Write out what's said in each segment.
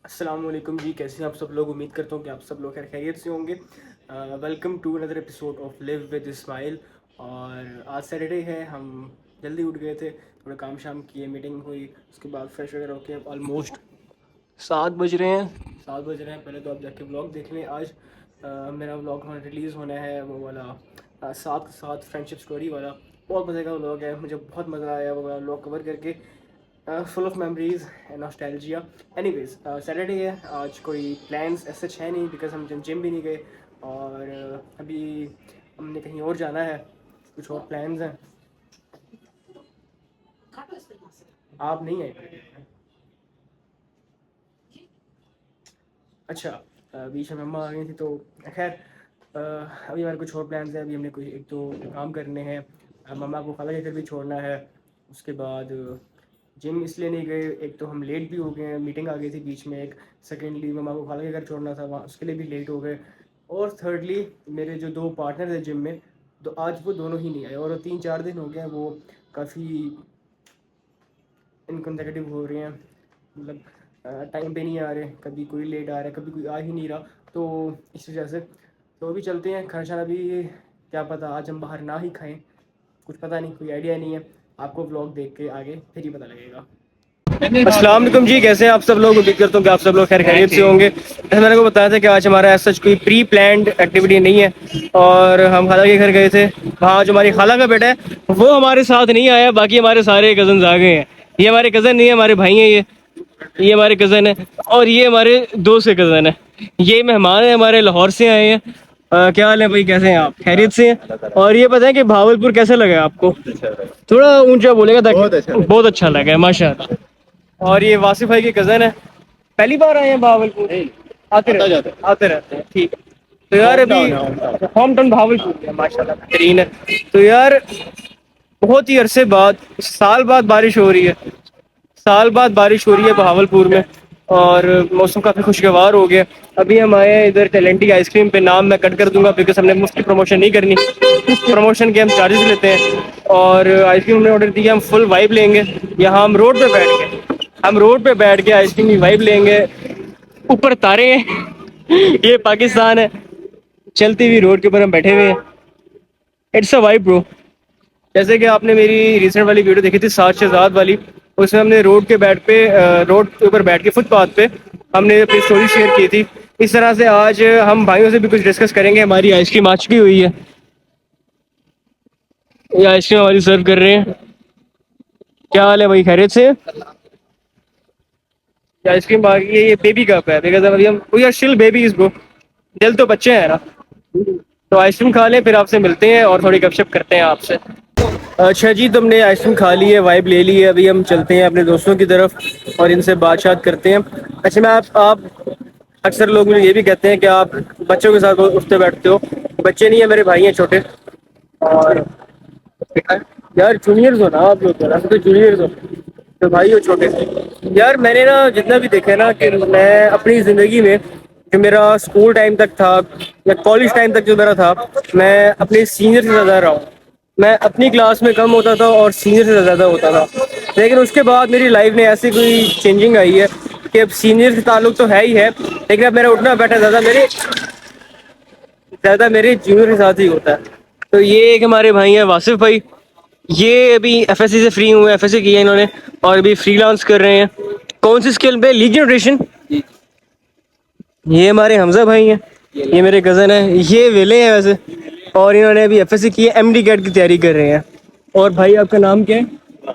السلام علیکم جی، کیسے ہیں آپ سب لوگ؟ امید کرتا ہوں کہ آپ سب لوگ خیر خیریت سے ہوں گے. Welcome to another episode of live with smile. اور آج سیٹرڈے ہے، ہم جلدی اٹھ گئے تھے، تھوڑا کام شام کیے، میٹنگ ہوئی، اس کے بعد فریش وغیرہ ہو کے آلموسٹ 7 بج رہے ہیں. 7 بج رہے ہیں. پہلے تو آپ جا کے بلاگ دیکھ لیں. آج میرا بلاگ ریلیز ہونا ہے، وہ والا ساتھ ساتھ فرینڈ شپ اسٹوری والا. بہت مزے کا بلاگ ہے، مجھے بہت مزہ آیا وہ والا بلاگ کور کر کے. Full of memories and nostalgia. Anyways Saturday ہے آج، کوئی پلانس ایسا ہے نہیں بیکاز ہم جم بھی نہیں گئے، اور ابھی ہم نے کہیں اور جانا ہے، کچھ اور پلانز ہیں. آپ نہیں آئے؟ اچھا، بیچ میں مما آ گئی تھی تو خیر ابھی ہمارے کچھ اور پلانز ہیں. ابھی ہم نے کوئی ایک دو کام کرنے ہیں، مما کو خالہ کے گھر بھی چھوڑنا ہے. اس کے بعد جم اس لیے نہیں گئے، ایک تو ہم لیٹ بھی ہو گئے ہیں، میٹنگ آ گئی تھی بیچ میں ایک. سیکنڈلی مما کو خالہ کے گھر چھوڑنا تھا، وہاں اس کے لیے بھی لیٹ ہو گئے. اور تھرڈلی میرے جو دو پارٹنر ہیں جم میں، تو آج وہ دونوں ہی نہیں آئے، اور 3-4 دن ہو گئے ہیں وہ کافی انکنزیکٹیو ہو رہے ہیں. مطلب ٹائم پہ نہیں آ رہے، کبھی کوئی لیٹ آ رہا ہے، کبھی کوئی آ ہی نہیں رہا. تو اس وجہ سے تو ابھی چلتے ہیں کھانا شانا. بھی کیا پتہ آج ہم باہر نہ ہی کھائیں، کچھ پتہ نہیں، کوئی آئیڈیا نہیں ہے. آپ کو ولاگ دیکھ کے آگے پھر ہی پتہ لگے گا. السلام علیکم جی، کیسے ہیں آپ سب لوگ؟ امید کرتا ہوں کہ آپ سب لوگ خیر خیریت سے ہوں گے. جیسے میں نے کو بتایا تھا کہ آج ہمارا ایسا کوئی پری پلانڈ ایکٹیویٹی نہیں ہے، اور ہم خالہ کے گھر گئے تھے. وہاں جو ہماری خالہ کا بیٹا ہے وہ ہمارے ساتھ نہیں آیا، باقی ہمارے سارے کزنز آ گئے ہیں. یہ ہمارے کزن نہیں ہے، ہمارے بھائی ہیں. یہ ہمارے کزن ہے، اور یہ ہمارے دوست کے کزن ہے. یہ مہمان ہیں، ہمارے لاہور سے آئے ہیں. کیا حال ہے بھائی، کیسے ہیں آپ؟ خیریت سے ہیں؟ اور یہ پتہ ہے کہ بھاولپور کیسا لگا آپ کو؟ تھوڑا اونچا بولے گا تاکہ بہت اچھا لگا ہے ماشاء اللہ. اور یہ واصف بھائی کے کزن ہے، پہلی بار آئے ہیں بہاولپور؟ آتے رہتے ہیں. ٹھیک ہے. تو یار ابھی ہوم ٹاؤن بہاولپور ہے، ماشاء اللہ بہترین ہے. تو یار بہت ہی عرصے بعد، سال بعد بارش ہو رہی ہے. سال بعد بارش ہو رہی ہے بہاولپور میں، اور موسم کافی خوشگوار ہو گیا. ابھی ہم آئے ہیں ادھر ٹیلنٹی آئس کریم پہ. نام میں کٹ کر دوں گا بیکاز ہم نے مفت کی پروموشن نہیں کرنی، پروموشن کے ہم چارجز لیتے ہیں. اور آئس کریم ہم نے آرڈر دی ہے، ہم فل وائب لیں گے. یہاں ہم روڈ پہ بیٹھ کے آئس کریم کی وائب لیں گے. اوپر تارے ہیں، یہ پاکستان ہے، چلتی ہوئی روڈ کے اوپر ہم بیٹھے ہوئے ہیں. اٹس اے وائب برو. جیسے کہ آپ نے میری ریسنٹ والی ویڈیو دیکھی تھی 7 شہزاد والی، اس میں ہم نے روڈ کے اوپر بیٹھ کے فٹ پاتھ پہ ہم نے اپنی اسٹوری شیئر کی تھی. اس طرح سے آج ہم بھائیوں سے بھی کچھ ڈسکس کریں گے. ہماری آئس کریم آ چکی ہوئی ہے، یہ آئس کریم ہماری سرو کر رہے ہیں. کیا حال ہے بھائی، خیریت سے؟ آئس کریم آ گئی ہے. یہ بیبی کپ ہے because we are still babies bro, دل تو بچے ہیں نا. تو آئس کریم کھا لیں، پھر آپ سے ملتے ہیں اور تھوڑی گپ شپ کرتے ہیں آپ سے. اچھا جی، تم نے آئس کریم کھا لی ہے، وائب لے لی ہے. ابھی ہم چلتے ہیں اپنے دوستوں کی طرف اور ان سے بات شات کرتے ہیں. اچھا میں آپ اکثر لوگ مجھے یہ بھی کہتے ہیں کہ آپ بچوں کے ساتھ اٹھتے بیٹھتے ہو. بچے نہیں ہیں، میرے بھائی ہیں چھوٹے. اور یار جونیئرز ہو نا آپ لوگ، تو جونیئرز ہو تو بھائی ہو چھوٹے سے. یار میں نے نا جتنا بھی دیکھا ہے نا، کہ میں اپنی زندگی میں جو میرا اسکول ٹائم تک تھا یا کالج ٹائم تک جو میرا تھا، میں اپنے سینئر سے زیادہ رہا ہوں. میں اپنی کلاس میں کم ہوتا تھا اور سینئر سے زیادہ ہوتا تھا. لیکن اس کے بعد میری لائف میں ایسی کوئی چینجنگ آئی ہے کہ اب سینئر سے تعلق تو ہے ہی ہے، لیکن اب میرا اٹھنا بیٹھنا زیادہ میرے جونیئر کے ساتھ ہی ہوتا ہے. تو یہ ایک ہمارے بھائی ہیں واصف بھائی، یہ ابھی ایف ایس سی سے فری ہوئے، ایف ایس سی کیا ہے انہوں نے، اور ابھی فری لانس کر رہے ہیں. کون سی اسکل پہ؟ Lead generation. یہ ہمارے حمزہ بھائی ہیں، یہ میرے کزن ہیں، یہ ویلے ہیں ویسے، اور انہوں نے ابھی ایف ایس سی کی ہے، ایم ڈی کیٹ کی تیاری کر رہے ہیں. اور بھائی آپ کا نام کیا ہے؟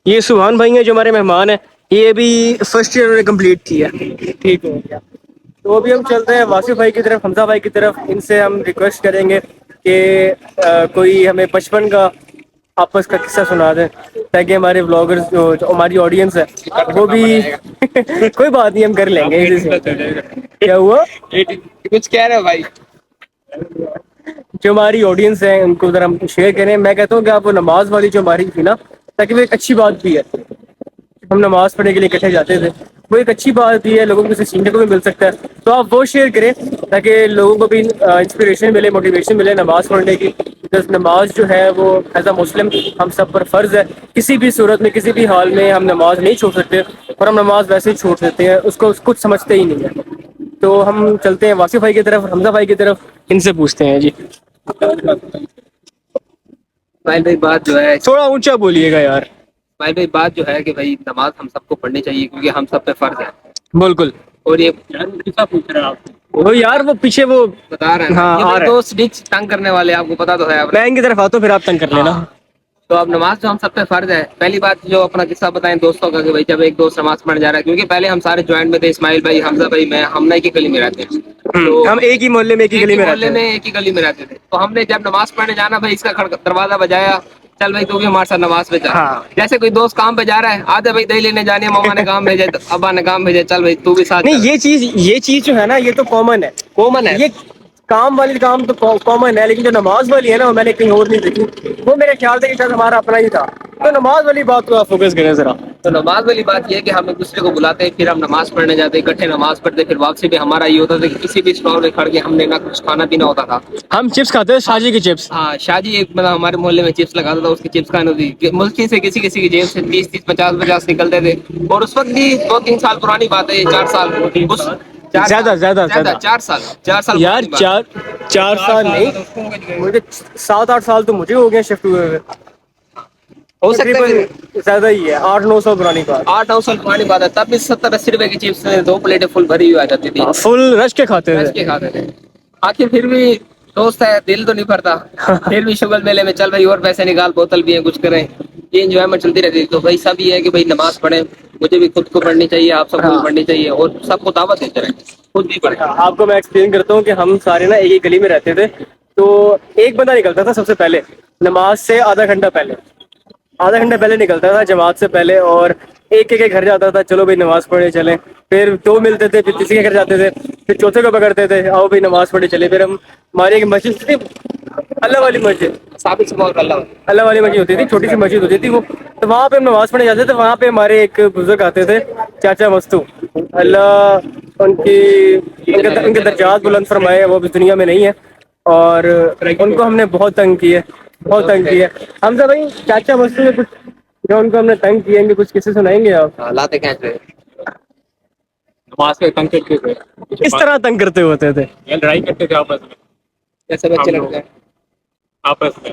یہ سبحان بھائی ہیں جو ہمارے مہمان ہیں، یہ بھی فرسٹ ایئر انہوں نے کمپلیٹ کیا. ٹھیک ہو گیا. تو ابھی ہم چلتے ہیں واصف بھائی کی طرف، حمزہ بھائی کی طرف. ان سے ہم ریکویسٹ کریں گے کہ کوئی ہمیں بچپن کا آپس کا قصہ سنا دیں، تاکہ ہمارے بلاگرز جو ہماری آڈینس ہے وہ بھی کوئی بات نہیں، ہم کر لیں گے. کیا ہوا؟ کچھ کہہ رہے ہو بھائی؟ جو ہماری آڈینس ہے ان کو ذرا ہم شیئر کریں. میں کہتا ہوں کہ آپ وہ نماز والی جو ہماری تھی نا، تاکہ وہ ایک اچھی بات بھی ہے. ہم نماز پڑھنے کے لیے اکٹھے جاتے تھے، وہ ایک اچھی بات بھی ہے، لوگوں کو سے سیکھنے کو بھی مل سکتا ہے. تو آپ وہ شیئر کریں تاکہ لوگوں کو بھی انسپریشن ملے، موٹیویشن ملے نماز پڑھنے کی. بس نماز جو ہے وہ ایز اے مسلم ہم سب پر فرض ہے. کسی بھی صورت میں کسی بھی حال میں ہم نماز نہیں چھوڑ سکتے, اور ہم نماز ویسے ہی چھوڑ دیتے ہیں, اس کو کچھ سمجھتے ہی نہیں ہے. تو ہم چلتے ہیں واصف بھائی کی طرف, حمزہ بھائی کی طرف, ان سے پوچھتے ہیں. جی بھائی بات جو ہے تھوڑا اونچا بولیے گا یار. بھائی بات جو ہے کہ بھائی نماز ہم سب کو پڑھنی چاہیے کیونکہ ہم سب پہ فرض ہے. بالکل. اور یہ پوچھ رہے آپ وہ یار وہ پیچھے وہ بتا رہے ہیں نا, ہاں یہ آ بھائی رہے دوست تنگ کرنے والے آپ کو پتا تو ہے. میں ان کی طرف آتا ہوں, پھر آپ تنگ کر لینا. ہاں تو اب نماز جو ہم سب پہ فرض ہے. پہلی بات جو اپنا قصہ بتائیں دوستوں کا کہ بھائی جب ایک دوست نماز پڑھنے جا رہا ہے, کیونکہ پہلے ہم سارے جوائنٹ میں تھے, اسماعیل بھائی, حمزہ بھائی, میں, ہم نئی کی گلی میں رہتے ہیں. تو ہم ایک ہی محلے میں ایک ہی گلی میں رہتے محلے ہیں. ایک ہی گلی میں رہتے تھے. تو ہم نے جب نماز پڑھنے جانا بھائی اس کا دروازہ بجایا, چل بھائی تو بھی ہمارے ساتھ نماز پہ چل. ہاں جیسے کوئی دوست کام پہ جا رہا ہے, آدھے بھائی دہی لینے جانی ہے, ماما نے کام بھیجے, ابا نے کام بھیجے, چل بھائی تو بھی ساتھ نہیں, چل. یہ چیز جو ہے نا یہ تو کامن ہے. کومن ہے. یہ کام والی کام تو کامن ہے, لیکن جو نماز والی ہے نا وہ میں نے کہیں اور نہیں دیکھی. وہ میرے خیال سے کہ شاید ہمارا اپنا ہی تھا. تو نماز والی بات کو آپ فوکس کریں ذرا. تو نماز والی بات یہ ہے کہ ہم ایک دوسرے کو بلاتے ہیں, پھر ہم نماز پڑھنے جاتے ہیں, اکٹھے نماز پڑھتے, پھر واپسی بھی ہمارا یہ ہوتا تھا کہ کسی بھی اسٹال میں کھڑ کے ہم نے نہ کچھ کھانا پینا ہوتا تھا. ہم چپس کھاتے ہیں, شاہ جی کی چپس. ہاں شاہ جی ایک مطلب ہمارے محلے میں چپس لگاتا تھا, اس کی چپس کھانی ہوتی, ملکی سے کسی کی جیب سے 30-30, 50-50 نکلتے تھے. اور اس وقت بھی 2-3 سال پرانی بات ہے, 4 سال, اس 4 سال زیادہ 4 سال یار پرانی بات. 4 سال نہیں, مجھے 7-8 سال تو مجھے ہو گئے شفٹ ہوئے ہوئے. ہو سکتا ہے تقریباً کہ زیادہ ہی ہے, 8-9 سال پرانی بات. 8-9 سال پرانی بات ہے. تب بھی 70-80 روپے کی چپس 2 پلیٹیں فل بھری ہوئی آ جاتی تھی. فل رش کے کھاتے رج کے تھے. کھاتے تھے. آخر پھر بھی دوست ہے, دل تو نہیں بھرتا. پھر بھی شگل میلے میں چل بھائی اور پیسے نکال, بوتل بھی ہے, کچھ کریں, یہ انجوائمنٹ چلتی رہتی ہے. تو بھائی سب یہ ہے کہ بھائی نماز پڑھیں, مجھے بھی خود کو پڑھنی چاہیے, آپ سب کو بھی پڑھنی چاہیے, اور سب کو دعوت دیتے رہیں, خود بھی پڑھیں. آپ کو میں ایکسپلین کرتا ہوں کہ ہم سارے نا ایک ہی گلی میں رہتے تھے. تو ایک بندہ نکلتا تھا سب سے پہلے نماز سے آدھا گھنٹہ پہلے, آدھا گھنٹہ پہلے نکلتا تھا جماعت سے پہلے, اور ایک کے گھر جاتا تھا, چلو بھائی نماز پڑھنے چلیں. پھر 2 ملتے تھے, پھر کسی کے گھر جاتے تھے, پھر چوتھے کو پکڑتے تھے, آؤ بھائی نماز پڑھنے چلے. پھر ہم ہماری ایک مسجد تھی, اللہ والی مسجد, ثابت سے بہت اللہ. اللہ والی مسجد ہوتی تھی, چھوٹی سی مسجد ہوتی تھی وہ. تو وہاں پہ ہم نماز پڑھنے جاتے تھے. وہاں پہ ہمارے ایک بزرگ آتے تھے, چاچا مستو, اللہ ان کے درجات بلند فرمائے, وہ بھی دنیا میں نہیں ہے. اور ان کو ہم نے بہت تنگ کی ہے, بہت تنگ کی ہے. حمزہ بھائی چاچا مستو نے کچھ جو ان کو ہم نے تنگ کیے ہیں, کچھ قصے سنائیں گے آپ؟ لاتے کھینچ رہے نماز پہ تنگ کرتے تھے. کس طرح تنگ کرتے ہوتے تھے؟ لڑائی کرتے تھے آپس میں, جیسے بچے لڑتے ہیں آپس میں.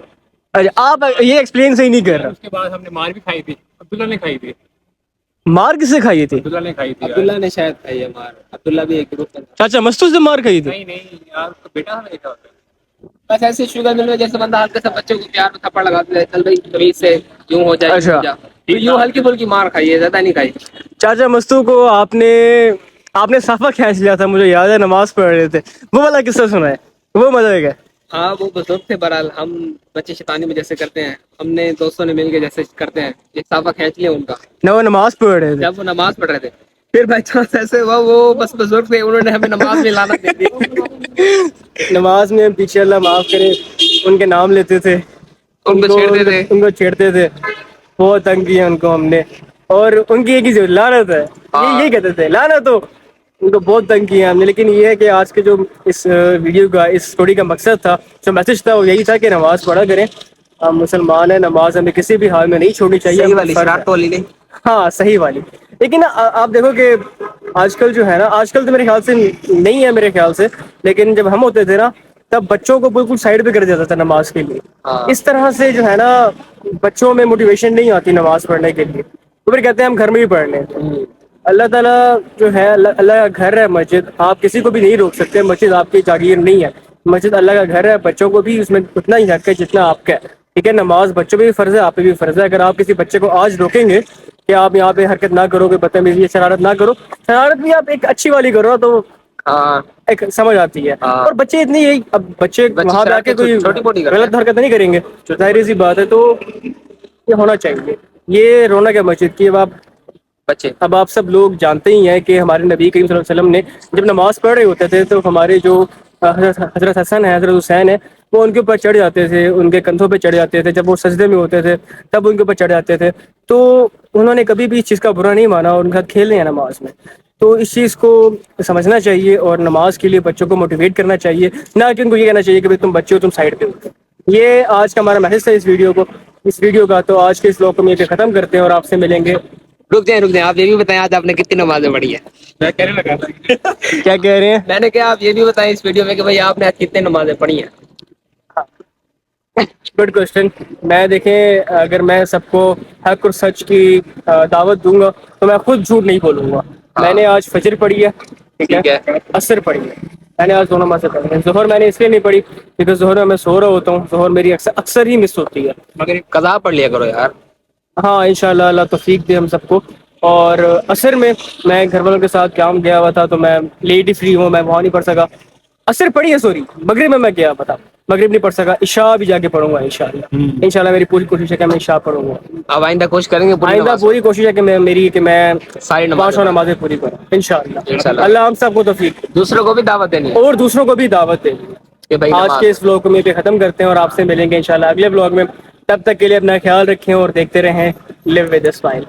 اچھا آپ یہ ایکسپلین صحیح نہیں کر رہے. اس کے بعد ہم نے مار بھی کھائی تھی, عبداللہ نے کھائی تھی. مار کس سے کھائی تھی؟ عبداللہ نے کھائی تھی. عبداللہ نے شاید کھائی ہے مار. عبداللہ بھی ایک گروپ میں تھا. چاچا مستو سے مار کھائی تھی؟ نہیں یار, اس کا بیٹا نہیں تھا. بس ایسے شوگر مل میں جیسے بندہ ہلکے سے بچے کو پیار میں تھپڑ لگاتے ہیں, چل بھائی تمیز سے یوں ہو جائے, یوں ہو جا, یوں ہلکی پھلکی مار کھائی ہے, زیادہ نہیں کھائی. چاچا مستو کو آپ نے صافہ کھینچ لیا تھا, مجھے یاد ہے, نماز پڑھ رہے تھے. وہ والا قصہ سنا ہے, وہ مزہ ہے. ہاں وہ بزرگ تھے بہرحال. ہم بچے شیطانی میں جیسے کرتے ہیں, ہم نے دوستوں نے مل کے جیسے کرتے ہیں, ایک صافہ کھینچ لیا ان کا نہ وہ نماز پڑھ رہے تھے. جب وہ نماز پڑھ رہے تھے. پھر بائی چانس ایسے ہوا وہ بس بزرگ تھے, انہوں نے ہمیں نماز میں لعنت دے دی. نماز میں پیچھے اللہ معاف کرے ان کے نام لیتے تھے, ان کو چھیڑتے تھے. ان کو چھیڑتے تھے. بہت تنگ کیا ان کو ہم نے, اور ان کی ایک ہی لعنت ہے, ہاں یہی کہتے تھے لعنت ہو. ان کو بہت تنگ کیا ہم نے. لیکن یہ ہے کہ آج کے جو اس ویڈیو کا, اس اسٹوری کا مقصد تھا, جو میسج تھا, وہ یہی تھا کہ نماز پڑھا کریں. ہم مسلمان ہیں, نماز ہمیں کسی بھی حال میں نہیں چھوڑنی چاہیے, صحیح ہم والی فرض ہے. شرارت والی نہیں. ہاں صحیح والی. لیکن آپ دیکھو کہ آج کل جو ہے نا, آج کل تو میرے خیال سے نہیں ہے میرے خیال سے, لیکن جب ہم ہوتے تھے نا تب بچوں کو بالکل سائڈ پہ کر دیتا تھا نماز کے لیے. ہاں اس طرح سے جو ہے نا بچوں میں موٹیویشن نہیں آتی نماز پڑھنے کے لیے, تو پھر کہتے ہیں ہم گھر میں ہی پڑھ لیں. اللہ تعالیٰ جو ہے, اللہ کا گھر ہے مسجد, آپ کسی کو بھی نہیں روک سکتے. مسجد آپ کی جاگیر نہیں ہے, مسجد اللہ کا گھر ہے. بچوں کو بھی اس میں اتنا ہی حق ہے جتنا آپ کا ہے. ٹھیک ہے, نماز بچوں پہ بھی فرض ہے, آپ پہ بھی فرض ہے. اگر آپ کسی بچے کو آج روکیں گے کہ آپ یہاں پہ حرکت نہ کرو, کہ بدتمیزی شرارت نہ کرو, شرارت بھی آپ ایک اچھی والی کرو تو ہاں ایک سمجھ آتی ہے. ہاں اور بچے اتنی یہی, اب بچے وہاں پہ آ کے شرارتیں کوئی چھوٹی موٹی کرتے غلط ہیں. حرکت نہیں کریں گے, ظاہر سی بات ہے. تو یہ ہونا چاہیے, یہ رونق ہے مسجد کی. بچے اب آپ سب لوگ جانتے ہی ہیں کہ ہمارے نبی کریم صلی اللہ علیہ وسلم نے جب نماز پڑھ رہے ہوتے تھے تو ہمارے جو حضرت حسن ہے, حضرت حسین ہے, وہ ان کے اوپر چڑھ جاتے تھے, ان کے کندھوں پہ چڑھ جاتے تھے. جب وہ سجدے میں ہوتے تھے تب ان کے اوپر چڑھ جاتے تھے. تو انہوں نے کبھی بھی اس چیز کا برا نہیں مانا, اور ان کا کھیلنے ہیں نماز میں. تو اس چیز کو سمجھنا چاہیے, اور نماز کے لیے بچوں کو موٹیویٹ کرنا چاہیے, نہ کہ ان کو یہ کہنا چاہیے کہ تم بچے ہو, تم سائڈ پہ ہو. یہ آج کا ہمارا میسج تھا اس ویڈیو کا. تو آج کے اس بلاگ کو یہیں پہ ختم کرتے ہیں اور آپ سے ملیں گے. رک جائیں آپ یہ بھی بتائیں آج آپ نے کتنی نمازیں پڑھی ہیں. میں کہنے لگا کیا کہہ رہے ہیں؟ میں نے کہا آپ یہ بھی بتائیں اس ویڈیو میں کہ بھائی آپ نے آج کتنے نمازیں پڑھی ہیں. Good question. میں دیکھیں اگر میں سب کو حق اور سچ کی دعوت دوں گا تو میں خود جھوٹ نہیں بولوں گا. میں نے آج فجر پڑھی ہے, ٹھیک ہے, عصر پڑھی ہے, میں نے آج دونوں نمازیں پڑھی ہیں. ظہر میں نے اس لیے نہیں پڑھی کیونکہ ظہر میں سو رہا ہوتا ہوں, ظہر میری اکثر ہی مس ہوتی ہے. مگر قضا پڑھ لیا کرو یار. ہاں انشاءاللہ اللہ توفیق دے ہم سب کو. اور عصر میں گھر والوں کے ساتھ قیام گیا ہوا تھا تو میں لیٹ ہی فری ہوں, میں وہاں نہیں پڑھ سکا. عصر پڑھی ہے سوری, مغرب میں گیا ہوا تھا, مغرب نہیں پڑھ سکا. عشاء بھی جا کے پڑھوں گا انشاءاللہ. انشاءاللہ میری پوری کوشش ہے کہ میں عشاء پڑھوں گا. اب آئندہ کوشش کریں گے پوری آئندہ نماز پوری کوشش ہے کہ میں ساری پانچوں نمازیں پوری کروں انشاءاللہ. انشاءاللہ. اللہ ہم سب کو توفیق دے دوسروں کو بھی دعوت دینی ہے اور دوسروں کو بھی دعوت دے. کہ بھائی آج کے نماز اس بلاگ کو میں پہ ختم کرتے ہیں اور آپ سے ملیں گے انشاءاللہ اگلے بلاگ میں. تب تک کے لیے اپنا خیال رکھیں اور دیکھتے رہیں لیو ود اے اسمائل.